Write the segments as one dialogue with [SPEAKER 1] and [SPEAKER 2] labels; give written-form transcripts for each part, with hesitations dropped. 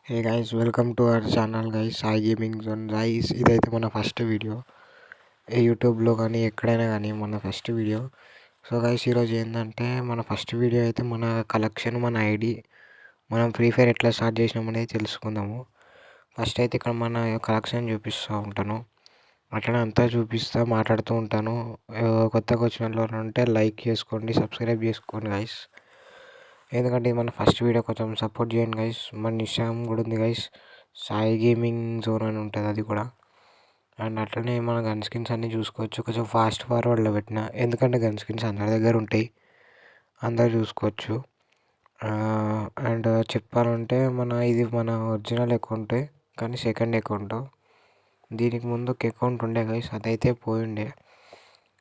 [SPEAKER 1] Hey guys, welcome to our channel guys, Sai gaming zone guys. ఇదైతే మన first video యూట్యూబ్లో కానీ ఎక్కడైనా కానీ మన ఫస్ట్ వీడియో. సో గైస్, ఈరోజు ఏంటంటే మన ఫస్ట్ వీడియో అయితే మన కలెక్షన్, మన ఐడి, మనం ఫ్రీ ఫైర్ ఎట్లా స్టార్ట్ చేసినామనేది తెలుసుకుందాము. ఫస్ట్ అయితే ఇక్కడ మన కలెక్షన్ చూపిస్తూ ఉంటాను, అట్లనే అంతా చూపిస్తూ మాట్లాడుతూ ఉంటాను. కొత్తగా వచ్చిన వాళ్ళు ఉంటే లైక్ చేసుకోండి, సబ్స్క్రైబ్ చేసుకోండి గైస్, ఎందుకంటే ఇది మన ఫస్ట్ వీడియో. కొంచెం సపోర్ట్ చేయండి గైస్. మన ఇన్స్టాగ్రామ్ కూడా ఉంది గైస్, సాయి గేమింగ్ జోన్ అని ఉంటుంది, అది కూడా. అండ్ అట్లనే మన గన్ స్కిన్స్ అన్నీ చూసుకోవచ్చు. కొంచెం ఫాస్ట్ ఫార్వర్డ్లో పెట్టిన, ఎందుకంటే గన్ స్కిన్స్ అందరి దగ్గర ఉంటాయి, అందరు చూసుకోవచ్చు. అండ్ చెప్పాలంటే ఇది మన ఒరిజినల్ అకౌంటే, కానీ సెకండ్ అకౌంట్. దీనికి ముందు ఒక అకౌంట్ ఉండే గైస్, అదైతే పోయిండే.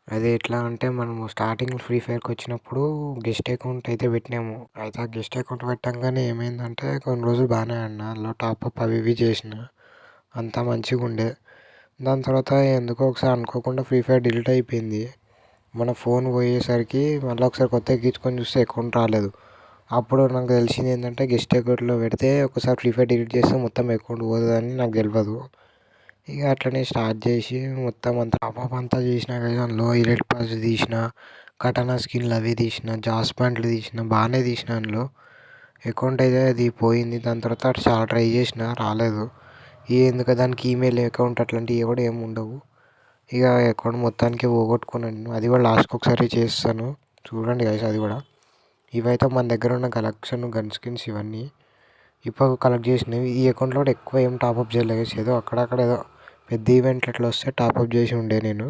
[SPEAKER 1] అది ఎట్లా అంటే మనము స్టార్టింగ్ ఫ్రీ ఫైర్కి వచ్చినప్పుడు గెస్ట్ అకౌంట్ అయితే పెట్టినాము. అయితే ఆ గెస్ట్ అకౌంట్ పెట్టంగానే ఏమైందంటే కొన్ని రోజులు బాగానే ఆడినా, అందులో టాప్అప్ అవి ఇవి చేసిన, అంతా మంచిగా ఉండే. దాని తర్వాత ఎందుకో ఒకసారి అనుకోకుండా ఫ్రీ ఫైర్ డిలీట్ అయిపోయింది. మన ఫోన్ పోయేసరికి మళ్ళీ ఒకసారి కొత్త ఎక్కించుకొని చూస్తే అకౌంట్ రాలేదు. అప్పుడు నాకు తెలిసింది ఏంటంటే గెస్ట్ అకౌంట్లో పెడితే ఒకసారి ఫ్రీ ఫైర్ డిలీట్ చేస్తే మొత్తం అకౌంట్ పోతుందని నాకు తెలియదు. ఇక అట్లనే స్టార్ట్ చేసి మొత్తం అంతా టాప్అప్ అంతా చేసిన కదా, అందులో ఎలైట్ పాస్ తీసిన, కటానా స్కిన్లు అవి తీసిన, జాస్ ప్యాంట్లు తీసిన, బాగానే తీసిన. అందులో అకౌంట్ అయితే అది పోయింది. దాని తర్వాత అటు చాలా ట్రై చేసిన, రాలేదు. ఎందుకు దానికి ఈమెయిల్ అకౌంట్ అట్లాంటివి కూడా ఏమి ఉండవు. ఇక అకౌంట్ మొత్తానికి పోగొట్టుకున్నాను. అది కూడా లాస్ట్కి ఒకసారి చేస్తాను, చూడండి గైస్ అది కూడా. ఇవైతే మన దగ్గర ఉన్న కలెక్షన్ గన్ స్కిన్స్ ఇవన్నీ ఇప్పుడు కలెక్ట్ చేసినవి. ఈ అకౌంట్లో కూడా ఎక్కువ ఏం టాప్అప్ చేయలేదు, ఏదో అక్కడక్కడ ఏదో పెద్ద ఈవెంట్లు అట్లా వస్తే టాప్అప్ చేసి ఉండే నేను.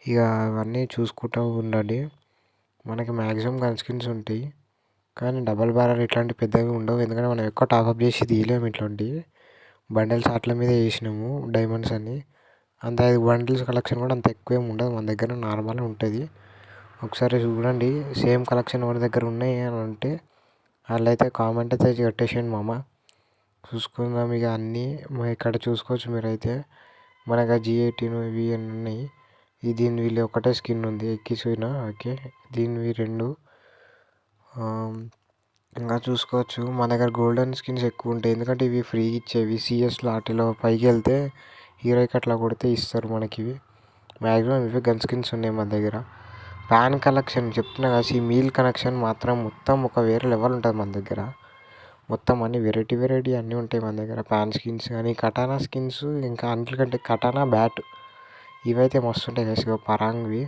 [SPEAKER 1] ఇక అవన్నీ చూసుకుంటూ ఉండండి. మనకి మ్యాక్సిమం గన్ స్కిన్స్ ఉంటాయి, కానీ డబల్ బ్యారర్ ఇట్లాంటి పెద్దవి ఉండవు, ఎందుకంటే మనం ఎక్కువ టాప్అప్ చేసి తీయలేము. ఇట్లాంటివి బండిల్స్ అట్ల మీద వేసినాము డైమండ్స్ అన్ని. అంత బండిల్స్ కలెక్షన్ కూడా అంత ఎక్కువ ఏమి ఉండదు మన దగ్గర, నార్మల్ ఉంటుంది. ఒకసారి చూడండి, సేమ్ కలెక్షన్ ఎవరి దగ్గర ఉన్నాయి అని అంటే వాళ్ళైతే కామెంట్ అయితే పెట్టేసేయండి మామ, చూసుకుందాం. ఇక అన్నీ ఇక్కడ చూసుకోవచ్చు మీరైతే. మనకు G18 ఇవి అన్నీ ఉన్నాయి. దీని వీళ్ళు ఒకటే స్కిన్ ఉంది ఎక్కించిన, ఓకే. దీనివి రెండు. ఇంకా చూసుకోవచ్చు మన దగ్గర గోల్డెన్ స్కిన్స్ ఎక్కువ ఉంటాయి, ఎందుకంటే ఇవి ఫ్రీ ఇచ్చేవి. సిఎస్లో వాటిలో పైకి వెళ్తే హీరోకి అట్లా కొడితే ఇస్తారు మనకి ఇవి. మ్యాక్సిమం ఇవి గన్ స్కిన్స్ ఉన్నాయి మన దగ్గర. ప్యాన్ కలెక్షన్ చెప్తున్నా కదా, ఈ మీల్ కలెక్షన్ మాత్రం మొత్తం ఒక వేరే లెవెల్ ఉంటుంది మన దగ్గర. మొత్తం అన్ని వెరైటీ వెరైటీ అన్నీ ఉంటాయి మన దగ్గర. ప్యాన్ స్కిన్స్ కానీ, కటానా స్కిన్స్, ఇంకా అన్నిటికంటే కటానా బ్యాట్, ఇవైతే మస్తు ఉంటాయి కదా పరాంగ్వి.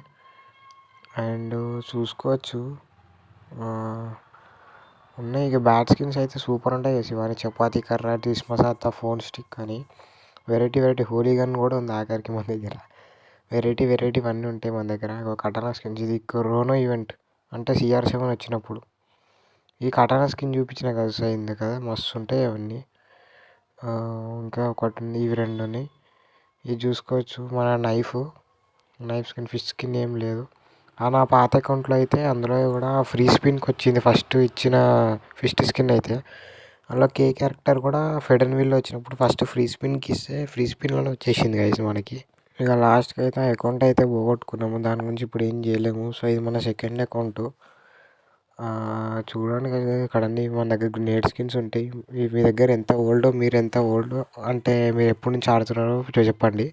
[SPEAKER 1] అండ్ చూసుకోవచ్చు ఉన్నాయి. ఇక బ్యాట్ స్కిన్స్ అయితే సూపర్ ఉంటాయి కదా, ఇవన్నీ చపాతీ కర్ర, డిస్మసాత, ఫోన్ స్టిక్ అని వెరైటీ వెరైటీ. హోలీ గన్ కూడా ఉంది ఆఖరికి మన దగ్గర. వెరైటీ వెరైటీవి అన్నీ ఉంటాయి మన దగ్గర. కటానా స్కిన్స్, ఇది రోనో ఈవెంట్ అంటే CR7 వచ్చినప్పుడు ఈ కటానా స్కిన్ చూపించిన కదా, అయింది కదా, మస్తు ఉంటాయి అవన్నీ. ఇంకా ఒకటి ఉంది, ఇవి రెండు ఉన్నాయి. ఇది చూసుకోవచ్చు మన నైఫ్ స్కిన్, ఫిష్ స్కిన్ ఏం లేదు. నా పాత అకౌంట్లో అయితే అందులో కూడా ఫ్రీ స్పిన్కి వచ్చింది ఫస్ట్ ఇచ్చిన ఫిస్ట్ స్కిన్ అయితే. అందులో క్యారెక్టర్ కూడా ఫెడరన్ వీల్లో వచ్చినప్పుడు ఫస్ట్ ఫ్రీ స్పిన్కి ఇస్తే ఫ్రీ స్పిన్లోనే వచ్చేసింది గైస్ మనకి. ఇక లాస్ట్కి అయితే అకౌంట్ అయితే పోగొట్టుకున్నాము, దాని గురించి ఇప్పుడు ఏం చేయలేము. సో ఇది మన సెకండ్ అకౌంట్. చూడండి కదా, ఇక్కడ అన్నీ మన దగ్గర గ్రేట్ స్కిన్స్ ఉంటాయి. మీ దగ్గర ఎంత ఓల్డో, మీరు ఎంత ఓల్డ్ అంటే మీరు ఎప్పటి నుంచి ఆడుతున్నారో చెప్పండి.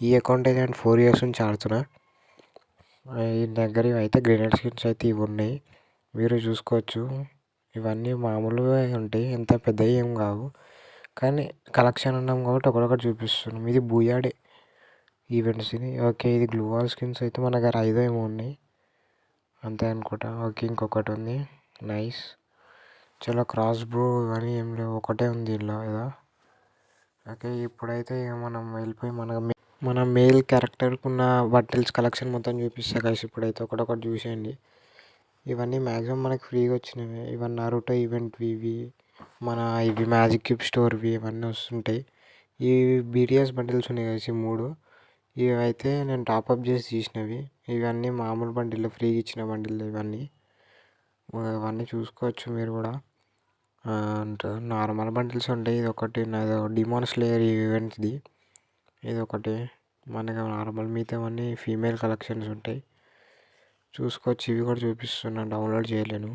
[SPEAKER 1] ఈ అకౌంట్ అయితే 4 years నుంచి ఆడుతున్నా. ఈ దగ్గర అయితే గ్రెనేడ్ స్కిన్స్ అయితే ఇవి ఉన్నాయి, మీరు చూసుకోవచ్చు. ఇవన్నీ మామూలుగా ఉంటాయి, ఎంత పెద్దవి ఏం కావు, కానీ కలెక్షన్ ఉన్నాం కాబట్టి ఒకటొకటి చూపిస్తున్నాం. ఇది బూయాడే ఈవెంట్స్ ఇది, ఓకే. ఇది గ్లూవాల్ స్కిన్స్ అయితే మన దగ్గర 5 ఏమో ఉన్నాయి అంతే అనుకుంటా. ఓకే, ఇంకొకటి ఉంది, నైస్. చాలా క్రాస్ బ్రో ఇవన్నీ ఏం లేవు, ఒకటే ఉంది ఇలా కదా. ఓకే, ఇప్పుడైతే మనం వెళ్ళిపోయి మన మేల్ క్యారెక్టర్కి ఉన్న బట్టల్స్ కలెక్షన్ మొత్తం చూపిస్తా కలిసి. ఇప్పుడైతే ఒకటొకటి చూసేయండి. ఇవన్నీ మ్యాక్సిమం మనకి ఫ్రీగా వచ్చినవి. ఇవన్నీ నరుటో ఈవెంట్వి, ఇవి మ్యాజిక్ క్యూబ్ స్టోర్వి ఇవన్నీ వస్తుంటాయి. ఈ BTS బండిల్స్ ఉన్నాయి కలిసి 3. ఇవైతే నేను టాప్అప్ చేసి తీసినవి. ఇవన్నీ మామూలు బండిల్లో ఫ్రీగా ఇచ్చిన బండిల్లో ఇవన్నీ చూసుకోవచ్చు మీరు కూడా. అంటే నార్మల్ బండిల్స్ ఉంటాయి. ఇది ఒకటి డిమాన్ స్లేయర్ ఈవెంట్ది, ఇది ఒకటి మనకి నార్మల్. మిగతావన్నీ ఫీమేల్ కలెక్షన్స్ ఉంటాయి, చూసుకోవచ్చు. ఇవి కూడా చూపిస్తున్నాను, డౌన్లోడ్ చేయలేను,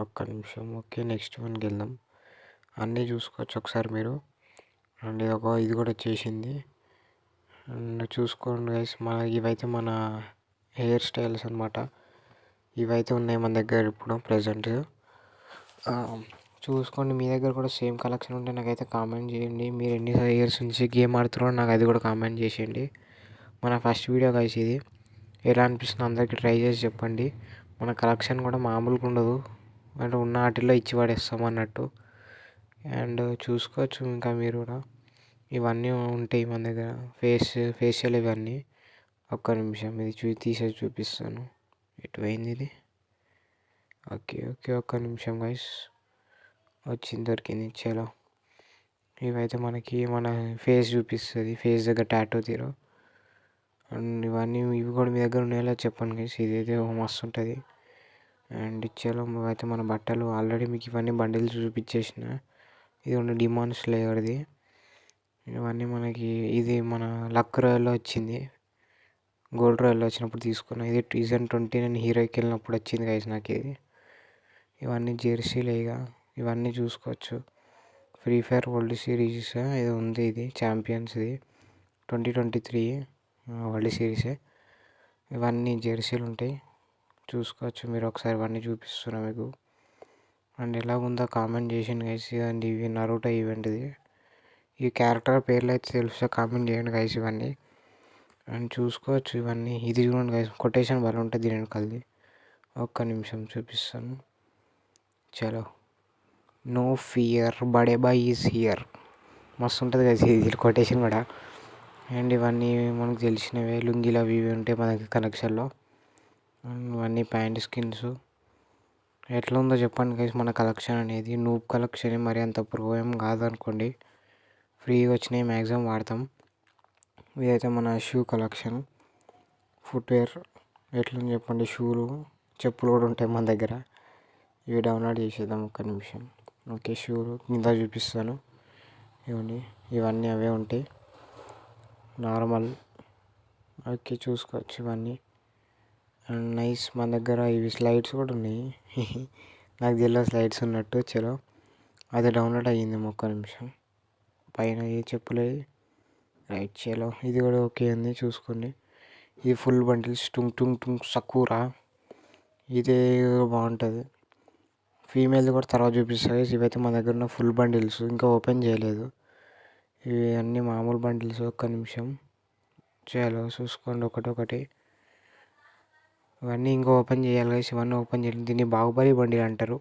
[SPEAKER 1] ఒక్క నిమిషం. ఓకే, నెక్స్ట్ వన్కి వెళ్దాం. అన్నీ చూసుకోవచ్చు ఒకసారి మీరు. అండ్ ఇది కూడా వచ్చేసింది. అండ్ చూసుకోండి గైస్, ఇవైతే మన హెయిర్ స్టైల్స్ అనమాట. ఇవైతే ఉన్నాయి మన దగ్గర ఇప్పుడు ప్రజెంట్. చూసుకోండి, మీ దగ్గర కూడా సేమ్ కలెక్షన్ ఉంటే నాకైతే కామెంట్ చేయండి. మీరు ఎన్ని ఇయర్స్ నుంచి గేమ్ ఆడుతున్నారో నాకు అది కూడా కామెంట్ చేసేయండి. మన ఫస్ట్ వీడియో గైస్ ఇది. ఎలా అనిపిస్తుందో అందరికీ ట్రై చేసి చెప్పండి. మన కలెక్షన్ కూడా మామూలుగా ఉండదు, అంటే ఉన్న వాటిల్లో ఇచ్చి పడేస్తాం అన్నట్టు. అండ్ చూసుకోవచ్చు ఇంకా మీరు కూడా, ఇవన్నీ ఉంటాయి మన దగ్గర. ఫేషియల్ ఇవన్నీ. ఒక్క నిమిషం ఇది తీసేసి చూపిస్తాను. ఎటు పోయింది ఇది? ఓకే ఓకే, ఒక్క నిమిషం గైస్, వచ్చింది, దొరికింది. చలో, ఇవైతే మనకి మన ఫేస్ చూపిస్తుంది, ఫేస్ దగ్గర టాటూ తీరు. అండ్ ఇవి కూడా మీ దగ్గర ఉన్నాయో చెప్పండి గైస్. ఇదైతే మస్తు ఉంటుంది. అండ్ చలో, అయితే మన బట్టలు ఆల్రెడీ మీకు ఇవన్నీ బండిల్స్ చూపించేసిన. ఇది ఉన్న డిమాండ్ స్లేయర్ది. ఇవన్నీ మనకి, ఇది మన లక్ రాయల్లో వచ్చింది, గోల్డ్ రాయల్లో వచ్చినప్పుడు తీసుకున్నా. ఇది సీజన్ 29 హీరోకి వెళ్ళినప్పుడు వచ్చింది గైస్ నాకు ఇది. ఇవన్నీ జెర్సీలు ఇక, ఇవన్నీ చూసుకోవచ్చు. ఫ్రీ ఫైర్ వరల్డ్ సిరీస్ ఇది ఉంది, ఇది ఛాంపియన్స్ది 2023 వరల్డ్ సిరీసే. ఇవన్నీ జెర్సీలు ఉంటాయి, చూసుకోవచ్చు మీరు ఒకసారి. ఇవన్నీ చూపిస్తున్నా మీకు. అండ్ ఎలా ఉందో కామెంట్ చేయండి గైస్. అండ్ ఇవి నరుటో ఈవెంట్ది. ఈ క్యారెక్టర్ పేర్లు అయితే తెలుసా కామెంట్ చేయండి గైస్ ఇవన్నీ. అండ్ చూసుకోవచ్చు ఇవన్నీ. ఇది చూడండి గైస్, కొటేషన్ బాగా ఉంటుంది దీని వెనకాలది. ఒక్క నిమిషం చూపిస్తాను. చలో, నో ఫియర్ బడే బాయ్ ఈజ్ హియర్. మస్తు ఉంటుంది కదా ఇది కొటేషన్ కూడా. అండ్ ఇవన్నీ మనకు తెలిసినవే, లుంగీలు అవి ఇవి ఉంటాయి మనకి కలెక్షన్లో. అండ్ ఇవన్నీ ప్యాంట్ స్కిన్స్. ఎట్లా ఉందో చెప్పండి గైస్ మన కలెక్షన్ అనేది. నూబ్ కలెక్షన్ మరి అంత ప్రో ఏం కాదనుకోండి, ఫ్రీగా వచ్చినాయి మ్యాక్సిమం వాడతాం. ఇదైతే మన షూ కలెక్షన్, ఫుట్వేర్. ఎట్లని చెప్పండి, షూలు, చెప్పులు కూడా ఉంటాయి మన దగ్గర. ఇవి డౌన్లోడ్ చేసేద్దాం ఒక్క నిమిషం. ఓకే, షూలు కింద చూపిస్తాను. ఇవన్నీ ఇవన్నీ అవే ఉంటాయి నార్మల్. ఓకే, చూసుకోవచ్చు ఇవన్నీ. అండ్ నైస్, మన దగ్గర ఇవి స్లైడ్స్ కూడా ఉన్నాయి. నాకు తెలియదు స్లైడ్స్ ఉన్నట్టు. చలో, అది డౌన్లోడ్ అయ్యింది ఒక్క నిమిషం. పైన ఏ చెప్పులే రైట్. చలో, ఇది కూడా ఓకే ఉంది, చూసుకోండి. ఇది ఫుల్ బండిల్స్, టుంగ్ టుంగ్ టుంగ్ సకూరా. ఇదే బాగుంటుంది. ఫీమేల్ది కూడా తర్వాత చూపిస్తాయి. ఇవైతే మన దగ్గర ఉన్న ఫుల్ బండిల్స్, ఇంకా ఓపెన్ చేయలేదు. ఇవి అన్నీ మామూలు బండిల్స్. ఒక్క నిమిషం, చలో చూసుకోండి ఒకటొకటి. ఇవన్నీ ఇంకా ఓపెన్ చేయాలి గైస్. ఇవన్నీ ఓపెన్ చేయాలి. దీన్ని బాహుబలి బండిల్ అంటారు.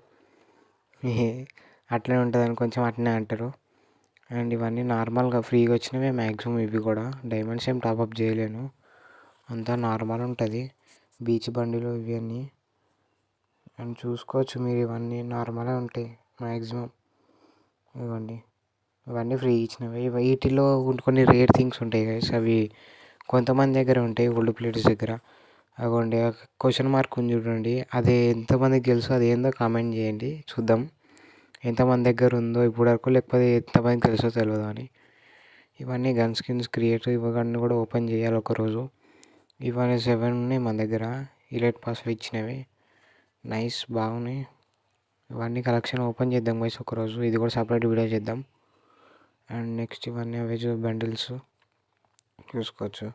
[SPEAKER 1] అట్లనే ఉంటుందని కొంచెం అట్లనే అంటారు. అండ్ ఇవన్నీ నార్మల్గా ఫ్రీగా వచ్చినవే మ్యాక్సిమం. ఇవి కూడా డైమండ్స్ ఏం టాప్అప్ చేయలేను, అంతా నార్మల్ ఉంటుంది. బీచ్ బండిలు ఇవన్నీ. అండ్ చూసుకోవచ్చు మీరు, ఇవన్నీ నార్మల్గా ఉంటాయి మ్యాక్సిమం. ఇవ్వండి, ఇవన్నీ ఫ్రీ ఇచ్చినవి. వీటిలో కొన్ని రేర్ థింగ్స్ ఉంటాయి గైస్. అవి కొంతమంది దగ్గర ఉంటాయి, ఓల్డ్ ప్లేయర్స్ దగ్గర. అవ్వండి, క్వశ్చన్ మార్క్ ఉంది చూడండి, అది ఎంతమందికి తెలుసు, అది ఏందో కామెంట్ చేయండి చూద్దాం. ఎంతమంది దగ్గర ఉందో ఇప్పటివరకు, లేకపోతే ఎంతమందికి తెలుసో తెలియదు అని. ఇవన్నీ గన్ స్కిన్స్ క్రియేట్, ఇవన్నీ కూడా ఓపెన్ చేయాలి ఒకరోజు. ఇవన్నీ 7 ఉన్నాయి మన దగ్గర, ఇలైట్ పాస్లో ఇచ్చినవి. నైస్, బాగున్నాయి. ఇవన్నీ కలెక్షన్ ఓపెన్ చేద్దాం గైస్ ఒకరోజు. ఇది కూడా సపరేట్ వీడియో చేద్దాం. అండ్ నెక్స్ట్ ఇవన్నీ అవే బండిల్స్ చూసుకోవచ్చు.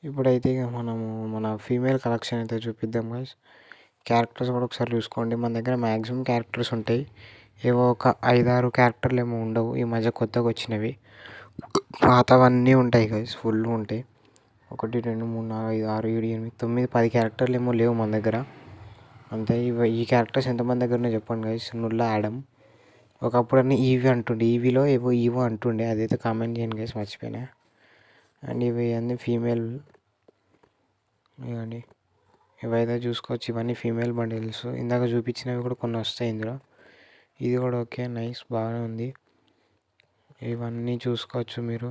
[SPEAKER 1] ఇప్పుడైతే ఇక మనము మన ఫీమేల్ కలెక్షన్ అయితే చూపిద్దాం గైస్. క్యారెక్టర్స్ కూడా ఒకసారి చూసుకోండి. మన దగ్గర మ్యాక్సిమం క్యారెక్టర్స్ ఉంటాయి. ఏవో ఒక 5-6 క్యారెక్టర్లు ఏమో ఉండవు, ఈ మధ్య కొత్తగా వచ్చినవి. పాతవన్నీ ఉంటాయి గైస్, ఫుల్ ఉంటాయి. 1 2 3 4 5 6 7 8 9 10 క్యారెక్టర్లు ఏమో లేవు మన దగ్గర అంతే. ఈ క్యారెక్టర్స్ ఎంతమంది దగ్గర ఉన్నాయో చెప్పండి గైస్. నుల్లా యాడమ్ ఒకప్పుడు అన్నీ ఈవీ అంటుండే, ఈవీలో ఈవో అంటుండే, అదైతే కామెంట్ చేయండి గైస్, మర్చిపోయినా. అండ్ ఇవి అన్నీ ఫీమేల్. ఇవన్నీ ఇవైతే చూసుకోవచ్చు. ఇవన్నీ ఫీమేల్ బండిల్స్. ఇందాక చూపించినవి కూడా కొన్ని వస్తాయి ఇందులో. ఇది కూడా ఓకే, నైస్, బాగానే ఉంది. ఇవన్నీ చూసుకోవచ్చు మీరు.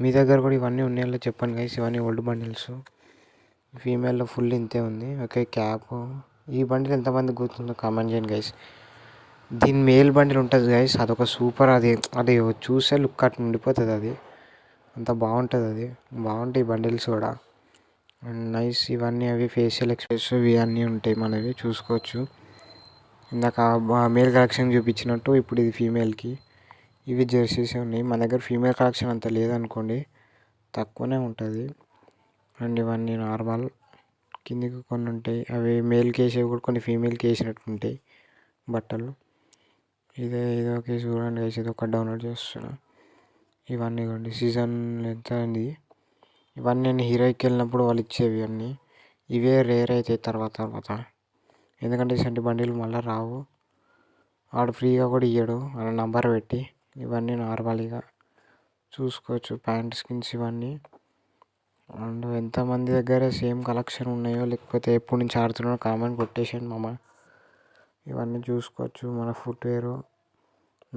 [SPEAKER 1] మీ దగ్గర కూడా ఇవన్నీ ఉన్నాయో చెప్పండి గైస్. ఇవన్నీ ఓల్డ్ బండిల్స్. ఫీమేల్లో ఫుల్ ఇంతే ఉంది. Okay, cap. ఈ బండిల్ ఎంతమంది గుర్తుందో కామెంట్ చేయండి గైస్. దీని మేల్ బండిల్ ఉంటుంది గైస్, అదొక సూపర్. అది అది చూసే లుక్ అట్లా ఉండిపోతుంది. అది అంత బాగుంటుంది. అది బాగుంటాయి బండిల్స్ కూడా. అండ్ నైస్, ఇవన్నీ అవి ఫేషియల్ ఎక్స్ప్రెస్ ఇవి అన్నీ ఉంటాయి మనవి, చూసుకోవచ్చు. ఇందాక మేల్ కలెక్షన్ చూపించినట్టు ఇప్పుడు ఇది ఫీమేల్కి. ఇవి జెర్సీసే ఉన్నాయి. మన దగ్గర ఫీమేల్ కలెక్షన్ అంత లేదనుకోండి, తక్కువనే ఉంటుంది. అండ్ ఇవన్నీ నార్మల్. కిందికి కొన్ని ఉంటాయి, అవి మేల్కి వేసేవి కూడా కొన్ని ఫీమేల్కి వేసినట్టు ఉంటాయి బట్టలు. ఇదో కేసు చూడండి గైస్, ఇది ఒకటి డౌన్లోడ్ చేస్తున్నా. ఇవన్నీ ఇవ్వండి, సీజన్ ఎంత అండి. ఇవన్నీ నేను హీరోకి వెళ్ళినప్పుడు వాళ్ళు ఇచ్చేవి అన్నీ. ఇవే రేర్ అవుతాయి తర్వాత, ఎందుకంటే ఇలాంటి బండిలు మళ్ళీ రావు. వాడు ఫ్రీగా కూడా ఇయ్యడు వాళ్ళ నంబర్ పెట్టి. ఇవన్నీ నార్మల్గా చూసుకోవచ్చు, ప్యాంట్ స్కిన్స్ ఇవన్నీ. అండ్ ఎంతమంది దగ్గర సేమ్ కలెక్షన్ ఉన్నాయో లేకపోతే ఎప్పటి నుంచి ఆడుతున్నారో కామెంట్ కొట్టేసాను మామ. ఇవన్నీ చూసుకోవచ్చు. మన ఫుట్వేరు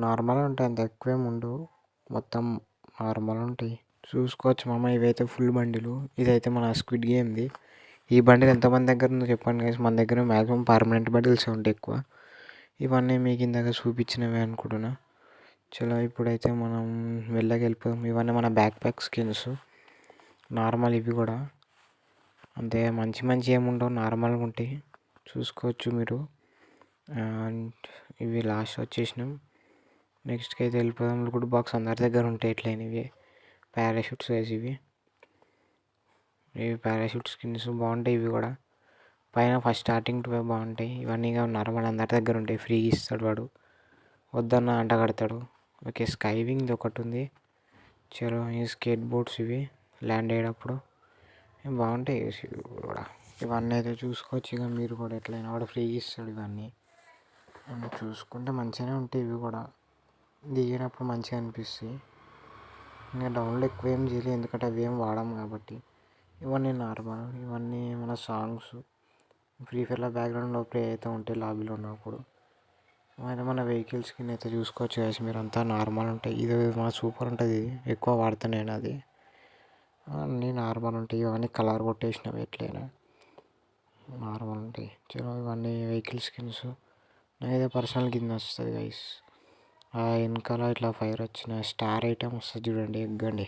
[SPEAKER 1] నార్మల్గా ఉంటాయి, అంత ఎక్కువేం ఉండవు, మొత్తం నార్మల్ ఉంటాయి. చూసుకోవచ్చు మామ. ఇవైతే ఫుల్ బండిలు. ఇదైతే మన స్క్విడ్ గేమ్ది. ఈ బండిలు ఎంతమంది దగ్గర ఉందో చెప్పండి గైస్. మన దగ్గర మ్యాక్సిమం పర్మనెంట్ బండిల్స్ ఉంటాయి ఎక్కువ. ఇవన్నీ మీకు ఇందాక చూపించినవి అనుకుంటున్నా. చలో ఇప్పుడైతే మనం వెళ్ళిపోదాం. ఇవన్నీ మన బ్యాక్ ప్యాక్ స్కిన్స్ నార్మల్. ఇవి కూడా అంతే మంచి ఏముండవు, నార్మల్గా ఉంటాయి, చూసుకోవచ్చు మీరు. అండ్ ఇవి లాస్ట్ వచ్చేసినాం. నెక్స్ట్కి అయితే వెళ్ళిపోదాం. లుడ్ బాక్స్ అందరి దగ్గర ఉంటాయి ఇట్లయినవి. పారాషూట్స్ వేసి ఇవి పారాషూట్ స్కిన్స్ బాగుంటాయి. ఇవి కూడా పైన ఫస్ట్ స్టార్టింగ్ 2 బాగుంటాయి. ఇవన్నీ నార్మల్ అందరి దగ్గర ఉంటాయి, ఫ్రీగా ఇస్తాడు వాడు, వద్దన్న అంట కడతాడు. ఓకే, స్కై వింగ్ ఒకటి ఉంది. చలో ఈ స్కేట్ బోర్డ్స్ ఇవి ల్యాండ్ అయ్యేటప్పుడు బాగుంటాయి ఇవి కూడా. ఇవన్నీ అయితే చూసుకోవచ్చు ఇక మీరు కూడా, ఎట్లయినా వాడు ఫ్రీగా ఇస్తాడు ఇవన్నీ. చూసుకుంటే మంచిగానే ఉంటాయి ఇవి కూడా, దిగినప్పుడు మంచిగా అనిపిస్తాయి. ఇంకా డౌన్లోడ్ ఎక్కువ ఏం చేయలేదు, ఎందుకంటే అవి ఏం వాడాము కాబట్టి. ఇవన్నీ నార్మల్. ఇవన్నీ మన సాంగ్స్ ఫ్రీ ఫైర్లో బ్యాక్గ్రౌండ్లో ప్లే అయితే ఉంటాయి లాబీలో ఉన్నప్పుడు. అయితే మన వెహికల్స్ కింద అయితే చూసుకోవచ్చు గైస్, మీరు అంతా నార్మల్ ఉంటాయి. ఇది మన సూపర్ ఉంటుంది, ఎక్కువ వాడుతున్నాను అది. అన్నీ నార్మల్ ఉంటాయి. ఇవన్నీ కలర్ కొట్టేసినవి ఎట్లయినా నార్మల్ ఉంటాయి. చలో ఇవన్నీ వెహికల్ స్కిన్స్. నాకైతే పర్సనల్ కింద వస్తుంది గైస్. వెనకాల ఇట్లా ఫైర్ వచ్చిన స్టార్ ఐటమ్ వస్తుంది చూడండి, ఎగ్గండి.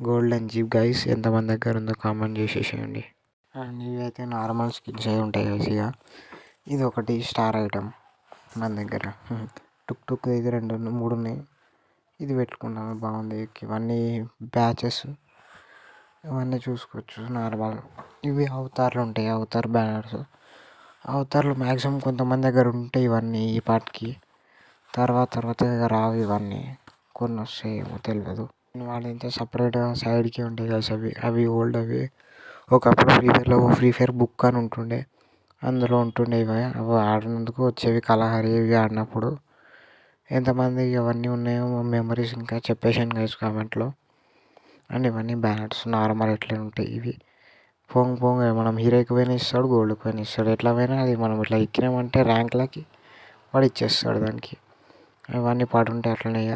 [SPEAKER 1] గోల్డెన్ జీప్ గైస్, ఎంతమంది దగ్గర ఉందో కామెంట్ చేసేసేయండి. అండ్ ఇవి అయితే నార్మల్ స్కిన్స్ అయి ఉంటాయి గైస్. ఇక ఇది ఒకటి స్టార్ ఐటమ్ మన దగ్గర. టుక్ అయితే 2 3 ఉన్నాయి. ఇది పెట్టుకున్నాము, బాగుంది. ఇవన్నీ బ్యాచెస్, ఇవన్నీ చూసుకోవచ్చు నార్మల్. ఇవి అవతార్లు ఉంటాయి, అవతార్ బ్యానర్స్. అవతార్లు మ్యాక్సిమం కొంతమంది దగ్గర ఉంటాయి ఇవన్నీ ఈ పాటికి. తర్వాత ఇక రావు ఇవన్నీ, కొన్ని వస్తాయి ఏమో తెలియదు. వాళ్ళైతే సపరేట్గా సైడ్కి ఉంటాయి కదా అవి ఓల్డ్. అవి ఒకప్పుడు ఫ్రీ ఫైర్ బుక్ అని ఉంటుండే, అందులో ఉంటుండే ఇవి. అవి ఆడినందుకు వచ్చేవి కలహరి ఇవి ఆడినప్పుడు. ఎంతమంది ఇవన్నీ ఉన్నాయో మెమరీస్ ఇంకా చెప్పేసాను గైస్ కామెంట్లో. అండ్ ఇవన్నీ బ్యానర్స్ నార్మల్ ఎట్లా ఉంటాయి ఇవి. పోంగ మనం హీరోకి పోయినా ఇస్తాడు, గోల్డ్కి పోయినా ఇస్తాడు. ఎట్లా పోయినా అది మనం ఇట్లా ఎక్కినామంటే ర్యాంక్లకి వాడు ఇచ్చేస్తాడు దానికి. ఇవన్నీ పడుంటాయి అట్లనే. ఇక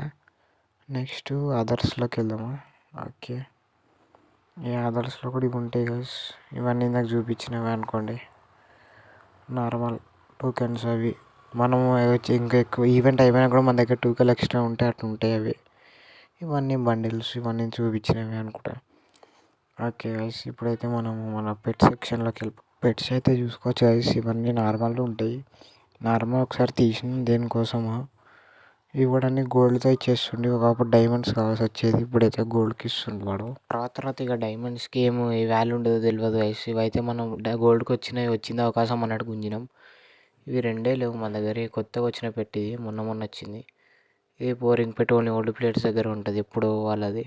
[SPEAKER 1] నెక్స్ట్ అదర్స్లోకి వెళ్దామా. ఓకే, ఈ అదర్స్లో కూడా ఇవి ఉంటాయి గైస్. ఇవన్నీ నాకు చూపించినవి అనుకోండి, నార్మల్ టోకెన్స్ అవి. మనము వచ్చి ఇంకా ఎక్కువ ఈవెంట్ అయిపోయినా కూడా మన దగ్గర 2K ఎక్స్ట్రా ఉంటే అట్లా ఉంటాయి అవి. ఇవన్నీ బండిల్స్, ఇవన్నీ చూపించినవి అనుకుంటా. ఓకే గైస్, ఇప్పుడైతే మనము మన పెట్ సెక్షన్లోకి పెట్స్ అయితే చూసుకోవచ్చు గైస్. ఇవన్నీ నార్మల్గా ఉంటాయి. నార్మల్ ఒకసారి తీసిన దేనికోసమో ఇవ్వడాన్ని గోల్డ్తో ఇచ్చేస్తుండే. ఒకప్పుడు డైమండ్స్ కావాల్సి వచ్చేది, ఇప్పుడైతే గోల్డ్కి ఇస్తుండే వాడు. తర్వాత ఇక డైమండ్స్కి ఏమో ఏ వాల్యూ ఉండదో తెలియదు గైస్. ఇవైతే మనం గోల్డ్కి వచ్చింది అవకాశం అన్నట్టు గుంజినాం. ఇవి 2 లేవు మన దగ్గర. కొత్తగా వచ్చిన పెట్టి మొన్న వచ్చింది. ఇది బోరింగ్ పెట్టి ఓన్లీ ఓల్డ్ ప్లేయర్స్ దగ్గర ఉంటుంది ఎప్పుడు వాళ్ళది.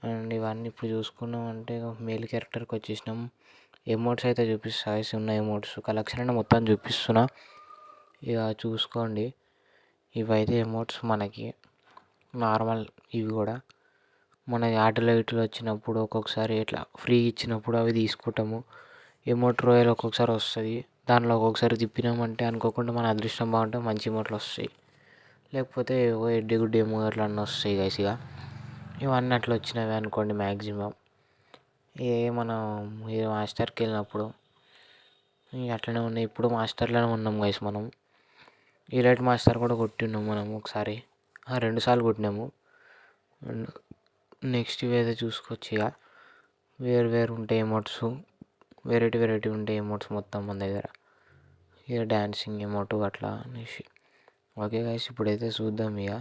[SPEAKER 1] అండ్ ఇవన్నీ ఇప్పుడు చూసుకున్నాం అంటే మేల్ క్యారెక్టర్కి వచ్చేసినాం. ఎమోట్స్ అయితే చూపిస్తా ఉన్న ఎమోట్స్ కలెక్షన్ అంటే మొత్తం చూపిస్తున్నా, ఇక చూసుకోండి. ఇవైతే ఎమోట్స్ మనకి నార్మల్. ఇవి కూడా మన ఆటలో ఇట్లు వచ్చినప్పుడు ఒక్కొక్కసారి ఇట్లా ఫ్రీ ఇచ్చినప్పుడు అవి తీసుకుంటాము. ఎమోట్ రోయల్ ఒక్కొక్కసారి వస్తుంది, దానిలో ఒక్కొక్కసారి తిప్పినామంటే అనుకోకుండా మన అదృష్టం బాగుంటే మంచి ఎమోట్లు వస్తాయి, లేకపోతే ఎడ్డి గుడ్డి ఏమో అట్లా అన్నీ వస్తాయి గైస్. ఇవన్నీ అట్లా వచ్చినవి అనుకోండి మ్యాక్సిమం. మనం మాస్టర్కి వెళ్ళినప్పుడు ఇక అట్లనే ఉన్నాయి. ఇప్పుడు మాస్టర్లోనే ఉన్నాం గైస్ మనం. ఈలైట్ మాస్టర్ కూడా కొట్టినాము మనం ఒకసారి, 2 సార్లు కొట్టినాము. నెక్స్ట్ ఇవైతే చూసుకోవచ్చు. ఇక వేరు ఉంటాయి ఎమోట్స్, వెరైటీ ఉంటాయి ఎమోట్స్ మొత్తం మన దగ్గర.
[SPEAKER 2] ఇక డాన్సింగ్ ఎమోటు అట్లా అనేసి. ఓకే గైస్, ఇప్పుడైతే చూద్దాం. ఇక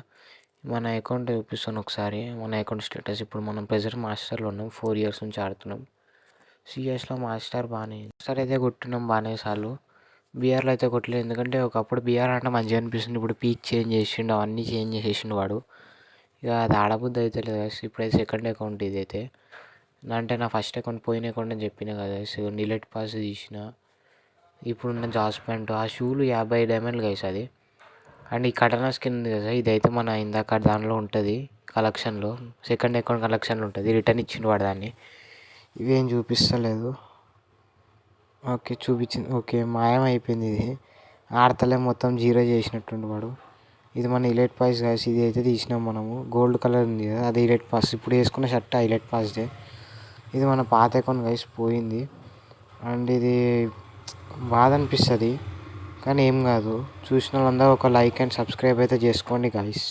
[SPEAKER 2] మన అకౌంట్ చూపిస్తాను ఒకసారి. మన అకౌంట్ స్టేటస్ ఇప్పుడు మనం ప్రెజెంట్ మాస్టర్లో ఉన్నాం. 4 years నుంచి ఆడుతున్నాం. సిఎస్లో మాస్టర్ అయితే కొట్టినాం బాగానే సార్లు. బీఆర్లో అయితే కొట్టలేదు, ఎందుకంటే ఒకప్పుడు బీఆర్ అంటే మంచిగా అనిపిస్తుంది. ఇప్పుడు పీక్ చేంజ్ చేసిండు, అవన్నీ చేంజ్ చేసేసిండు వాడు. ఇక అది ఆడబుద్ధి అయితే లేదు గైస్. ఇప్పుడైతే సెకండ్ అకౌంట్ ఇదైతే. అంటే నా ఫస్ట్ అకౌంట్ పోయిన అకౌంట్ అని చెప్పిన కదా గైస్. డిలీట్ పాస్ తీసిన. ఇప్పుడున్న జాస్ ప్యాంట్, ఆ షూలు 50 డైమండ్లు గైస్ అది. అండ్ ఈ కటనా స్కిన్ ఉంది కదా, ఇదైతే మన ఇందాక దానిలో ఉంటుంది కలెక్షన్లో, సెకండ్ అకౌంట్ కలెక్షన్లో ఉంటుంది. రిటర్న్ ఇచ్చిండు వాడు దాన్ని. ఇవేం చూపిస్తలేదు. ఓకే చూపించింది. ఓకే మాయం అయిపోయింది. ఇది ఆడతలే, మొత్తం 0 చేసినట్టుండు వాడు. ఇది మన ఇలైట్ పాస్ గైస్. ఇది అయితే తీసినాం మనము. గోల్డ్ కలర్ ఉంది కదా, అది ఇలైట్ పాస్. ఇప్పుడు వేసుకున్న షర్ట్ హైలైట్ పాస్దే. ఇది మన పాత అకౌంట్ గైస్, పోయింది. అండ్ ఇది బాధ అనిపిస్తుంది, కానీ ఏం కాదు. చూసిన వాళ్ళందరూ ఒక లైక్ అండ్ సబ్స్క్రైబ్ అయితే చేసుకోండి గైస్.